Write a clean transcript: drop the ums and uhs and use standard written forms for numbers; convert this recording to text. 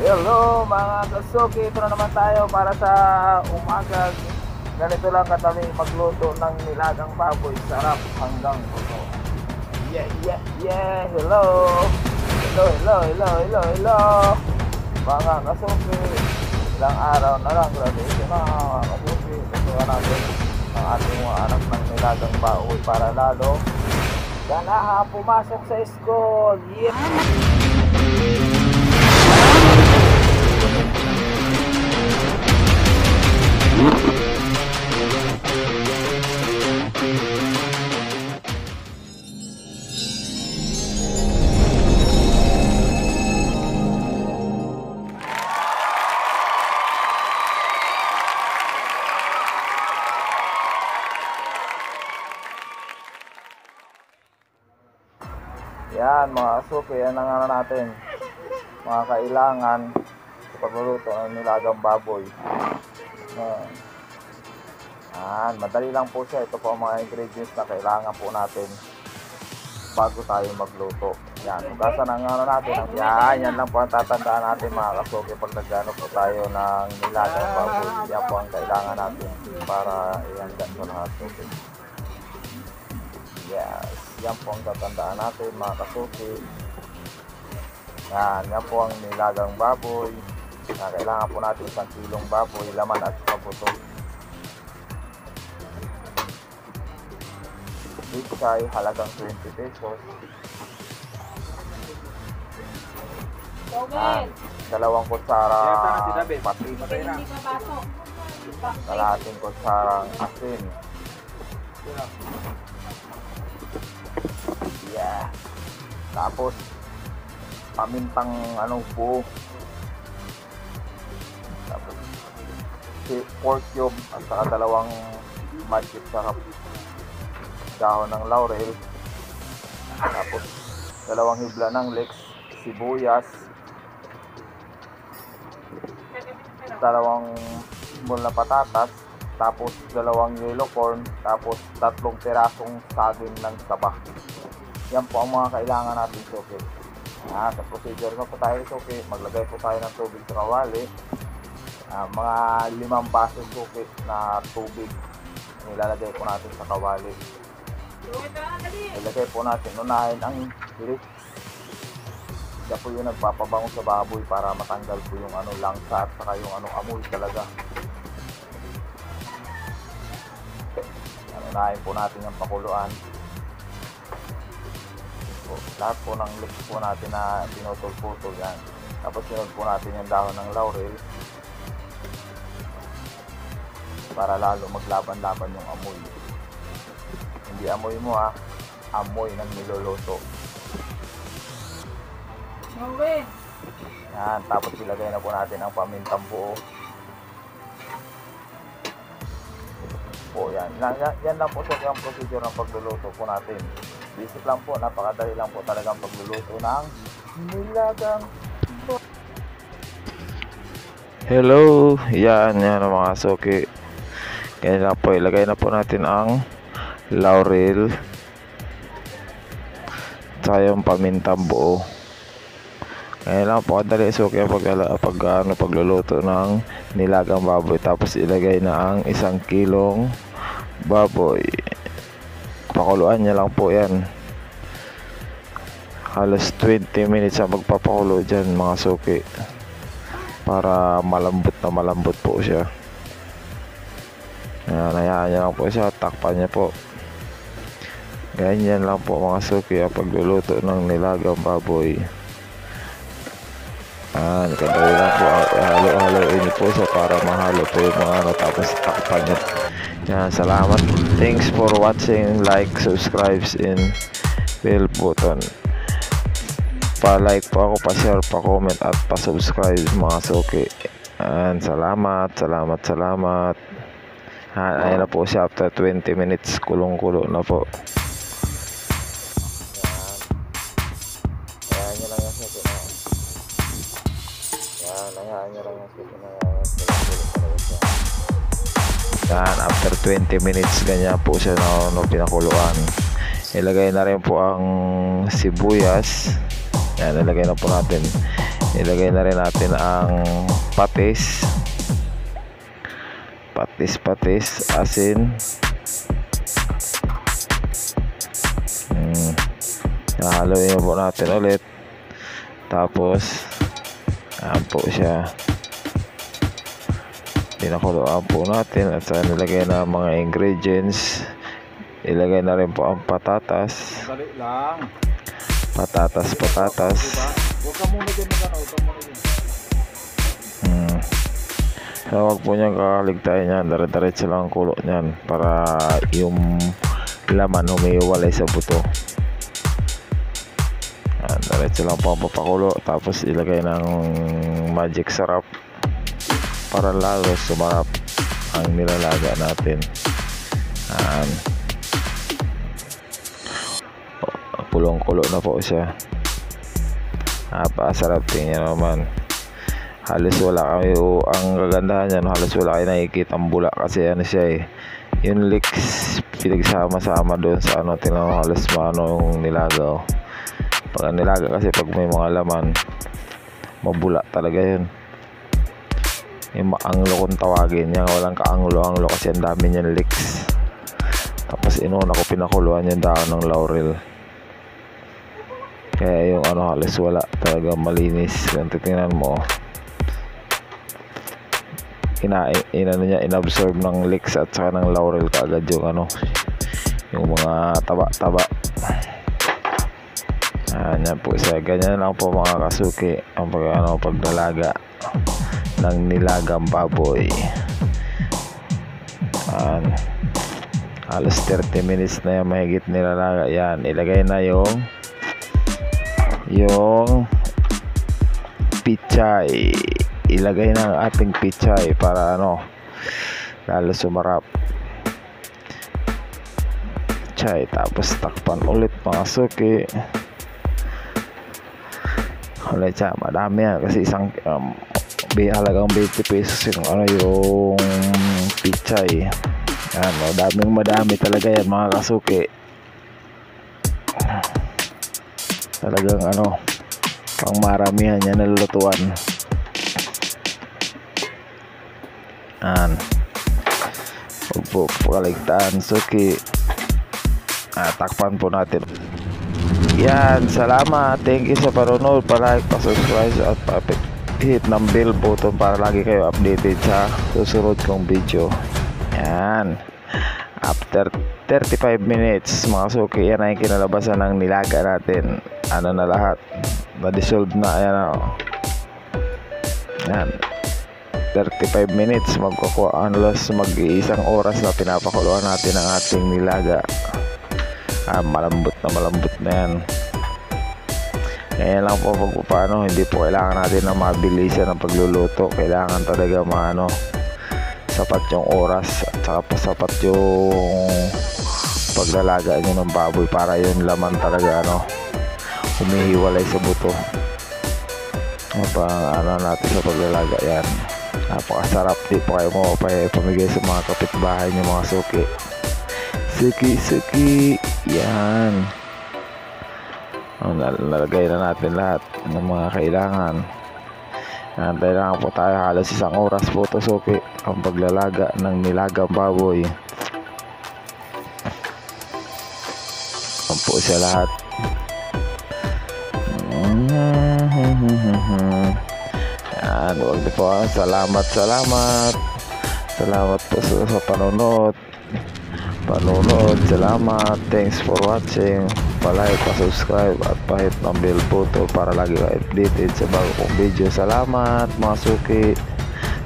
Hello mga kasuki, ito na naman tayo para sa umaga. Ganito lang kami magluto ng nilagang baboy. Sarap hanggang puso. Yeah, yeah, yeah. Hello. Hello, hello, hello, hello, hello. Mga kasuki, ilang araw na lang. Graduation na mga kasuki. Gusto natin ang ating mga anak ng nilagang baboy para lalo ganahan pumasok sa school. Yeah. Yan mga kasuki, yan ang ano natin, mga kailangan sa pagluluto ng nilagang baboy. Yan, madali lang po siya. Ito po ang mga ingredients na kailangan po natin bago tayo magluto. Yan, ugasan ang ano natin. Yan lang po ang tatandaan natin mga kasuki pag nagano po tayo ng nilagang baboy. Yan po ang kailangan natin para ihanda sa mga kasuki. Yes, yan po ang tatandaan natin mga kasuki. Yan po ang nilagang baboy. Kailangan po natin 1 kilong baboy, laman at pabuto. Bitsay, halagang 20 pesos. Dalawang kutsara patis. Kalahating kutsarang asin. Yeah. Tapos pamintang buo. Tapos pork cube at saka dalawang magic sarap dahon ng laurel. Tapos dalawang hibla ng leeks, sibuyas, dalawang small na patatas, tapos dalawang yellow corn, tapos 3 pirasong saging ng saba. Yan po ang mga kailangan natin suki. Sa procedure na po tayo suki, maglagay po tayo ng tubig sa kawali. Mga 5 baso suki na tubig nilalagay po natin sa kawali. Ilagay po natin, unahin ang leeks. Siya po yung nagpapabango sa baboy para matanggal po yung langsa at saka yung amoy talaga. Unahin po natin yung pakuluan. Lahat po ng leeks po natin na pinutol-putol yan. Tapos sinod po natin yung dahon ng laurel para lalo maglaban-laban yung amoy. Hindi amoy mo amoy ng niluluto. Yan, tapos ilagay na po natin ang pamintang buo. Yan lang po ang procedure ng pagluluto po natin. Basic lang po, napakadali lang po talagang pagluluto ng nilagang. Hello, yan mga suki. Yan lang po, ilagay na po natin ang laurel at yung pamintang buo. Yan lang po kadali suki pagluluto ng nilagang baboy. Tapos ilagay na ang 1 kilong baboy. Pakuluan niya lang po yan. Halos 20 minutes ang magpapakulo dyan mga suki, para malambot po siya. Hayaan niya lang po siya, takpan niya po. Ganyan lang po mga suki ang pagluluto ng nilagang baboy. Kadali lang po, halo-haloin niyo po siya para mahalo po yung mga tapos takpan niya. Salamat. Thanks for watching. Like, subscribe, and bell button. Pa-like po ako, pa-share, pa-comment at pa-subscribe mga suki. Salamat. Ayan na po siya after 20 minutes. Kulong-kulo na po. Ayan nyo lang yung suki na. Ayan nyo lang yung suki na. After 20 minutes ganyan po siya na pinakuluan. Ilagay na rin po ang sibuyas. Yan, ilagay na po natin. Ilagay na rin natin ang patis, asin. Haluin po natin ulit. Tapos ayan po siya, pinakuluan po natin at saka nilagay na mga ingredients. Ilagay na rin po ang patatas. Dali lang. Patatas. Huwag ka muna dyan So, huwag po niyang kakaligtayin yan. Dire-diretso lang ang kulo niyan para yung laman humiwalay sa buto. Diretso lang po ang papakulo. Tapos ilagay ng magic sarap para lalo sumarap ang nilalaga natin. Pulong-kulo na po siya. Napasarap, tingnan naman. Halos wala kami, ang kagandahan niyan, halos wala kayo nakikita ang bula kasi ano siya eh, yung leeks pinagsama-sama doon sa ano, tingnan mo halos maano yung nilagaw. Pag nilaga kasi pag may mga laman, mabula talaga yun. Yung maanglo kung tawagin niya, walang kaanglo-anglo kasi ang dami niyan leeks. Tapos inuna ko pinakuluan yung dahon ng laurel. Kaya yung ano halos wala talaga, malinis. Kung titingnan mo, inano niya, inabsorb ng leeks at saka ng laurel kaagad yung ano, yung mga taba-taba. Yan po siya. Ganyan lang po mga kasuki ang pagdalaga ng nilagang baboy. Halos 30 minutes na yan mahigit nilalaga. Yan, ilagay na yung pichay. Ilagay na ang ating pichay para ano, lalo sumarap. Pichay, tapos takpan ulit mga suki. Ulit siya, madami yan kasi isang halagang 20 pesos yung ano, yung pichay. Yan, madami talaga yan mga kasuki. Talagang ano, pang maramihan yan nalulutuan. Huwag po kaligtaan suki. Takpan po natin. Yan, salamat, thank you sa panonood. Pa-like, pa-subscribe at pa-hit ng bell button para lagi kayo updated sa susunod kong video. Yan, after 35 minutes mga suki, yan ay kinalabasan ng nilaga natin. Ano na lahat, na-dissolve na. Ayan o. Yan, 35 minutes magkukuha, mag-iisang oras na pinapakuluan natin ang ating nilaga. Malambot na yan. Ngayon lang po paano, hindi po kailangan natin na mabilisan ang pagluluto. Kailangan talaga sapat yung oras at saka pa sapat yung paglalaga nyo ng baboy para yung laman talaga humihiwalay sa buto. Natin sa paglalaga yan. Napakasarap. Di po kayo mo pamigay sa mga kapitbahay nyo mga suki. Suki. Yan. Nalagay na natin lahat ng mga kailangan. Antay lang po tayo, halos isang oras po to suki ang paglalaga ng nilagang baboy. Ang po siya lahat. Yan, huwag po. Salamat po sa panonood. Salamat, thanks for watching. Pa-like, pa-subscribe at pa-hit ng bell button para lagi kayo updated sa bago kong video. Salamat mga suki.